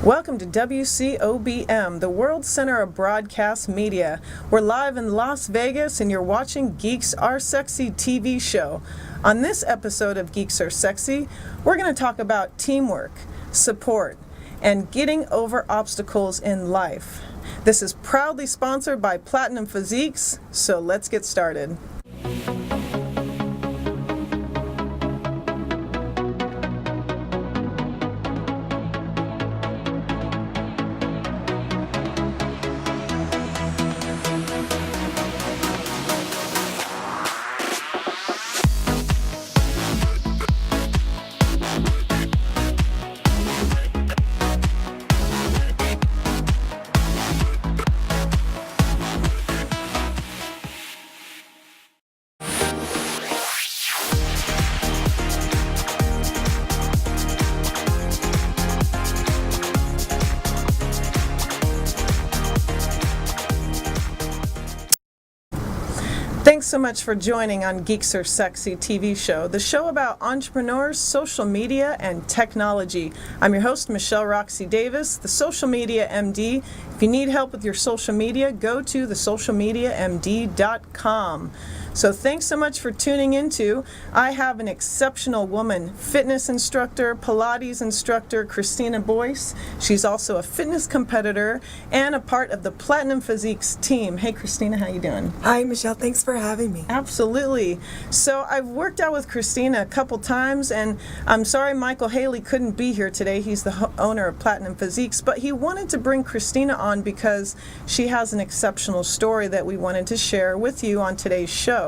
Welcome to WCOBM, the World Center of Broadcast Media. We're live in Las Vegas and you're watching Geeks Are Sexy TV show. On this episode of Geeks Are Sexy, we're going to talk about teamwork, support, and getting over obstacles in life. This is proudly sponsored by Platinum Physiques, so let's get started. Thanks so much for joining on Geeks Are Sexy TV show, the show about entrepreneurs, social media, and technology. I'm your host, Michelle Roxy Davis, the Social Media MD. If you need help with your social media, go to thesocialmediamd.com. So thanks so much for tuning into. I have an exceptional woman, fitness instructor, Pilates instructor, Christina Boyce. She's also a fitness competitor and a part of the Platinum Physiques team. Hey Christina, how you doing? Hi Michelle, thanks for having me. Absolutely. So I've worked out with Christina a couple times, and I'm sorry Michael Haley couldn't be here today. He's the owner of Platinum Physiques, but he wanted to bring Christina on because she has an exceptional story that we wanted to share with you on today's show.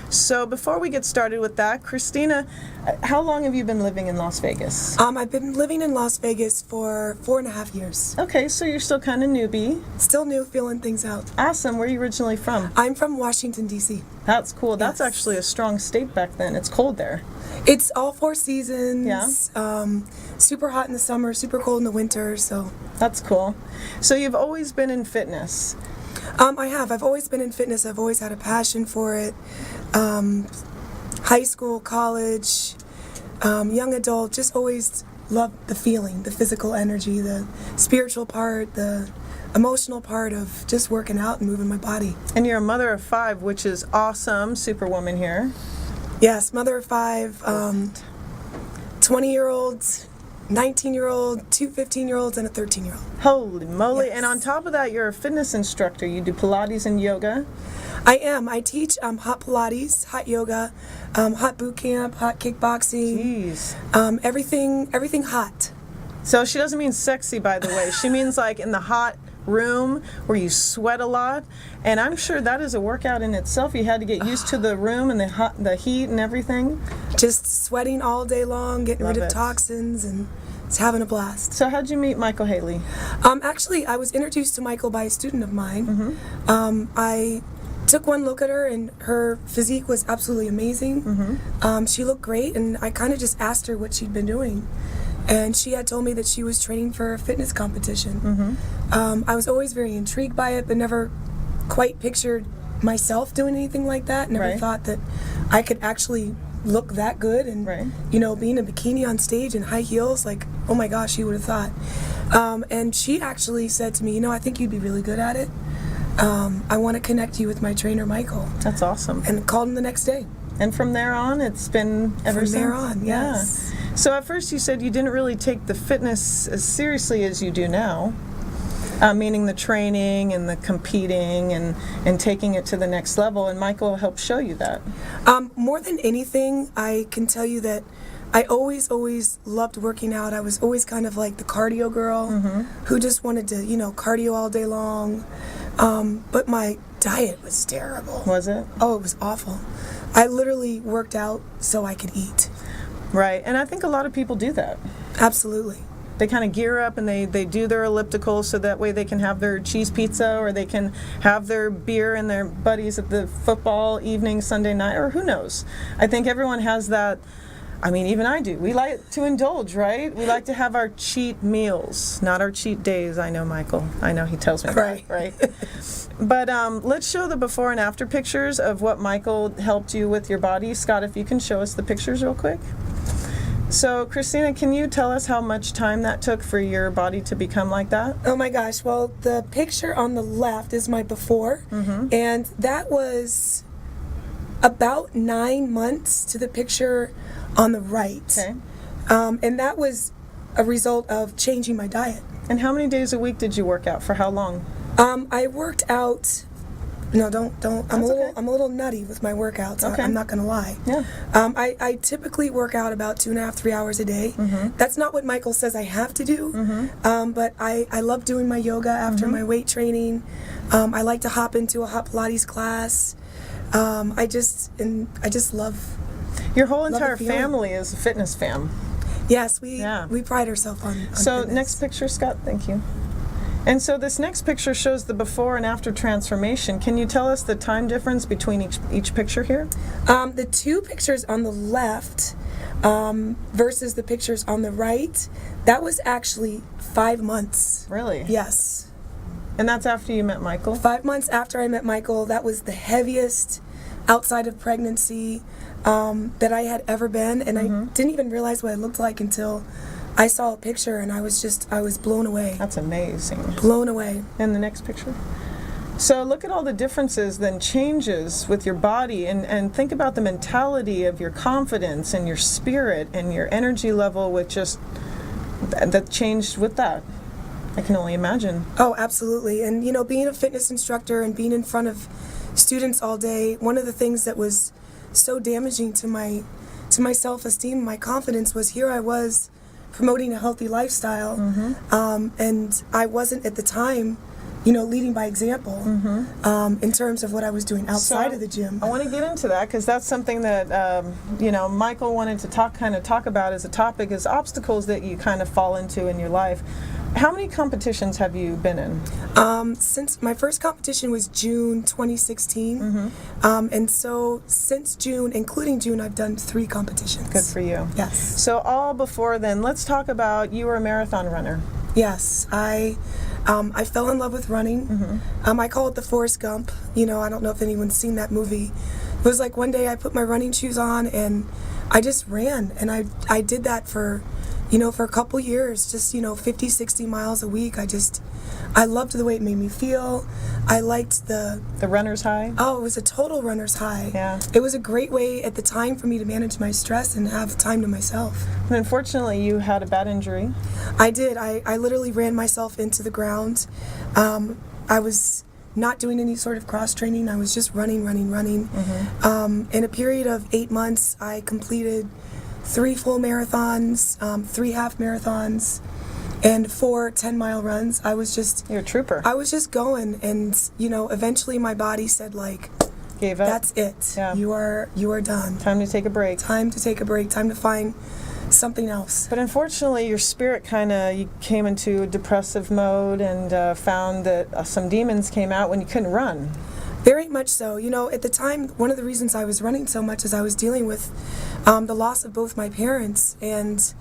So before we get started with that, Christina, how long have you been living in Las Vegas? I've been living in Las Vegas for 4.5 years. Okay, so you're still kind of newbie. Still new, feeling things out. Awesome. Where are you originally from? I'm from Washington, D.C. That's cool. That's Yes. actually a strong state back then. It's cold there. It's all 4 seasons. Yeah. Super hot in the summer, super cold in the winter, so. That's cool. So you've always been in fitness. I have. I've always been in fitness. I've always had a passion for it. High school, college, young adult, just always loved the feeling, the physical energy, the spiritual part, the emotional part of just working out and moving my body. And you're a mother of 5, which is awesome. Superwoman here. Yes, mother of 5, 20-year-olds, 19-year-old, 2 15-year-olds, and a 13-year-old. Holy moly. Yes. And on top of that, you're a fitness instructor. You do Pilates and yoga. I am. I teach hot Pilates, hot yoga, hot boot camp, hot kickboxing. Jeez. Everything hot. So she doesn't mean sexy, by the way. She means like in the hot room where you sweat a lot. And I'm sure that is a workout in itself. You had to get used to the room and the heat and everything. Just sweating all day long, getting Love rid of it. toxins, and it's having a blast. So how'd you meet Michael Haley? Actually, I was introduced to Michael by a student of mine. I took one look at her, and her physique was absolutely amazing. She looked great, and I kind of just asked her what she'd been doing. And she had told me that she was training for a fitness competition. I was always very intrigued by it, but never quite pictured myself doing anything like that. Never Right. thought that I could actually look that good. And, Right. being in a bikini on stage and high heels, like, oh my gosh, who would have thought? And she actually said to me, I think you'd be really good at it. I want to connect you with my trainer, Michael. That's awesome. And called him the next day. And from there on, it's been ever From since? there on, yes. Yeah. So at first you said you didn't really take the fitness as seriously as you do now, meaning the training and the competing and taking it to the next level, and Michael helped show you that. More than anything, I can tell you that I always loved working out. I was always kind of like the cardio girl who just wanted to, cardio all day long. But my diet was terrible. Was it? Oh, it was awful. I literally worked out so I could eat. Right, and I think a lot of people do that. Absolutely. They kind of gear up and they do their elliptical so that way they can have their cheese pizza or they can have their beer and their buddies at the football evening Sunday night, or who knows. I think everyone has that. I mean, even I do. We like to indulge, right? We like to have our cheat meals, not our cheat days. I know, Michael. I know he tells me Right. that, right? But let's show the before and after pictures of what Michael helped you with your body. Scott, if you can show us the pictures real quick. So, Christina, can you tell us how much time that took for your body to become like that? Oh my gosh, well, the picture on the left is my before, and that was about 9 months to the picture on the right. Okay. And that was a result of changing my diet. And how many days a week did you work out? For how long? I worked out. No, don't. I'm a little nutty with my workouts. Okay. I'm not gonna lie. Yeah. I typically work out about 2.5, 3 hours a day. That's not what Michael says I have to do. But I love doing my yoga after my weight training. I like to hop into a hot Pilates class. I just love. Your whole entire the feeling. family is a fitness fam. Yes, we pride ourselves on So fitness. next picture, Scott. Thank you. And so this next picture shows the before and after transformation. Can you tell us the time difference between each picture here? The two pictures on the left versus the pictures on the right, that was actually 5 months. Really? Yes. And that's after you met Michael? 5 months after I met Michael, that was the heaviest outside of pregnancy that I had ever been. And I didn't even realize what it looked like until I saw a picture, and I was blown away. That's amazing. Blown away. And the next picture. So look at all the differences, then changes with your body, and think about the mentality of your confidence and your spirit and your energy level with just that changed with that. I can only imagine. Oh, absolutely. And being a fitness instructor and being in front of students all day, one of the things that was so damaging to my self-esteem, my confidence, was here I was promoting a healthy lifestyle, and I wasn't at the time, leading by example in terms of what I was doing outside of the gym. I want to get into that because that's something that Michael wanted to talk about as a topic, is obstacles that you kind of fall into in your life. How many competitions have you been in? Since my first competition was June 2016, and so since June, including June, I've done 3 competitions. Good for you. Yes. So all before then, let's talk about, you were a marathon runner. Yes, I fell in love with running. I call it the Forrest Gump. I don't know if anyone's seen that movie. It was like one day I put my running shoes on and I just ran, and I did that for a couple years, just 50, 60 miles a week. I loved the way it made me feel. I liked the runner's high. Oh, it was a total runner's high. Yeah. It was a great way at the time for me to manage my stress and have time to myself. And unfortunately, you had a bad injury. I did. I literally ran myself into the ground. I was not doing any sort of cross training. I was just running. In a period of 8 months, I completed 3 full marathons, 3 half marathons, and 4 10-mile runs. You're a trooper. I was just going, and eventually my body said, gave up. That's it. Yeah. You are done. Time to take a break. Time to take a break. Time to find something else. But unfortunately, your spirit you came into a depressive mode and found that some demons came out when you couldn't run. Very much so. At the time, one of the reasons I was running so much is I was dealing with the loss of both my parents, and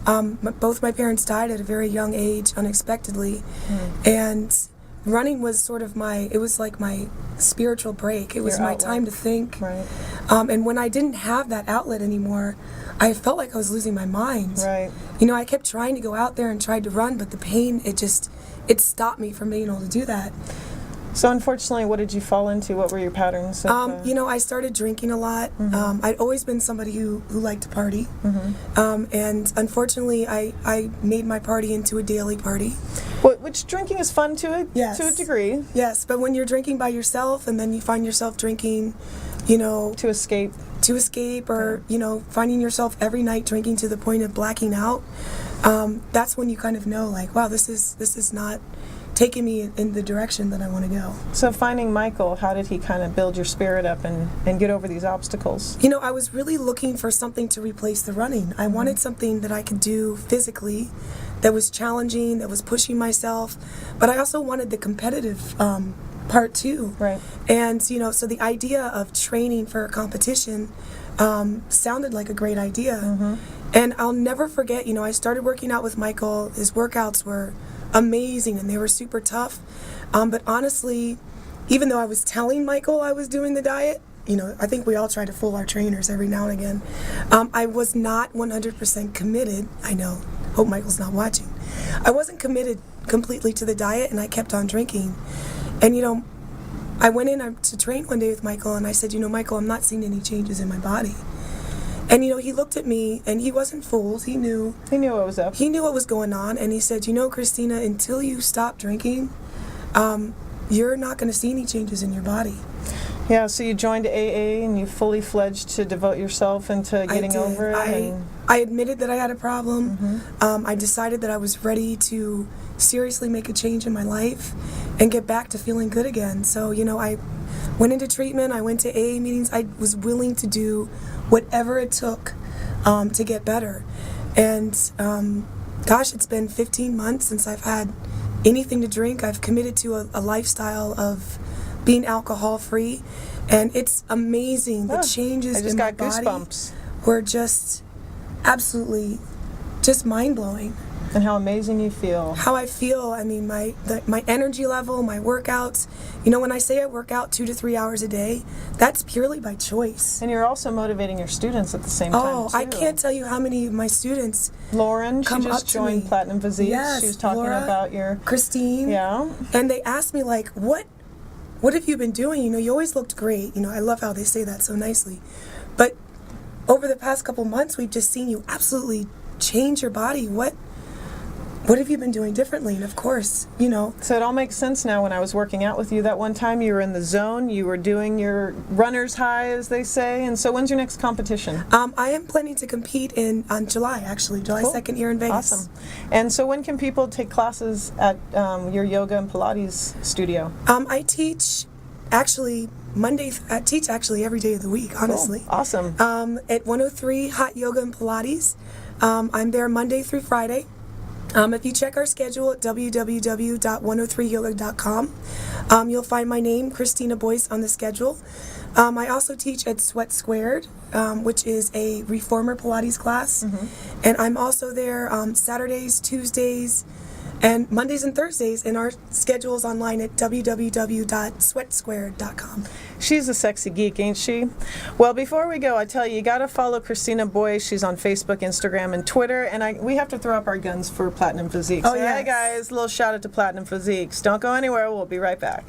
both my parents died at a very young age, unexpectedly. And running was sort of it was like my spiritual break. It was my time to think. Right. And when I didn't have that outlet anymore, I felt like I was losing my mind. Right. I kept trying to go out there and tried to run, but the pain, it stopped me from being able to do that. So unfortunately, what did you fall into? What were your patterns? I started drinking a lot. I'd always been somebody who liked to party. And unfortunately, I made my party into a daily party. Which drinking is fun to a degree. Yes, but when you're drinking by yourself and then you find yourself drinking, to escape. Or, finding yourself every night drinking to the point of blacking out, that's when you kind of know, wow, this is not taking me in the direction that I want to go. So finding Michael, how did he kind of build your spirit up and get over these obstacles? I was really looking for something to replace the running. I wanted something that I could do physically that was challenging, that was pushing myself, but I also wanted the competitive part too. Right. And, so the idea of training for a competition sounded like a great idea. And I'll never forget, I started working out with Michael. His workouts were amazing and they were super tough. But honestly, even though I was telling Michael I was doing the diet, I think we all try to fool our trainers every now and again. I was not 100% committed. I know. Hope Michael's not watching. I wasn't committed completely to the diet, and I kept on drinking. And, I went in to train one day with Michael, and I said, Michael, I'm not seeing any changes in my body. And, he looked at me, and he wasn't fooled. He knew. He knew what was up. He knew what was going on, and he said, Christina, until you stop drinking, you're not going to see any changes in your body. Yeah, so you joined AA and you fully fledged to devote yourself into getting over it? I admitted that I had a problem. I decided that I was ready to seriously make a change in my life and get back to feeling good again. So, I went into treatment, I went to AA meetings, I was willing to do whatever it took to get better. And gosh, it's been 15 months since I've had anything to drink. I've committed to a lifestyle of being alcohol free, and it's amazing. The changes in my body goosebumps. Were just absolutely just mind-blowing. And how amazing you feel. How I feel, I mean, my energy level, my workouts. When I say I work out 2 to 3 hours a day, that's purely by choice. And you're also motivating your students at the same time, too. I can't tell you how many of my students Lauren, come she just up joined to me. Platinum Physique. Yes, she was talking Laura, about your... Christine. Yeah. And they asked me, like, what have you been doing? You always looked great. I love how they say that so nicely. But over the past couple months, we've just seen you absolutely change your body. What have you been doing differently? And of course, So it all makes sense now. When I was working out with you that one time, you were in the zone, you were doing your runner's high, as they say. And so when's your next competition? I am planning to compete on July, actually, July Cool. 2nd here in Vegas. Awesome. And so when can people take classes at your yoga and Pilates studio? I teach actually I teach actually every day of the week, honestly. Cool. Awesome. At 103 Hot Yoga and Pilates. I'm there Monday through Friday. If you check our schedule at www.103yoga.com, you'll find my name, Christina Boyce, on the schedule. I also teach at Sweat Squared, which is a reformer Pilates class. And I'm also there Saturdays, Tuesdays, and Mondays and Thursdays, and our schedule is online at www.sweatsquared.com. She's a sexy geek, ain't she? Well, before we go, I tell you got to follow Christina Boyce. She's on Facebook, Instagram, and Twitter. And we have to throw up our guns for Platinum Physiques. Oh, yes. Hey, guys, a little shout out to Platinum Physiques. Don't go anywhere. We'll be right back.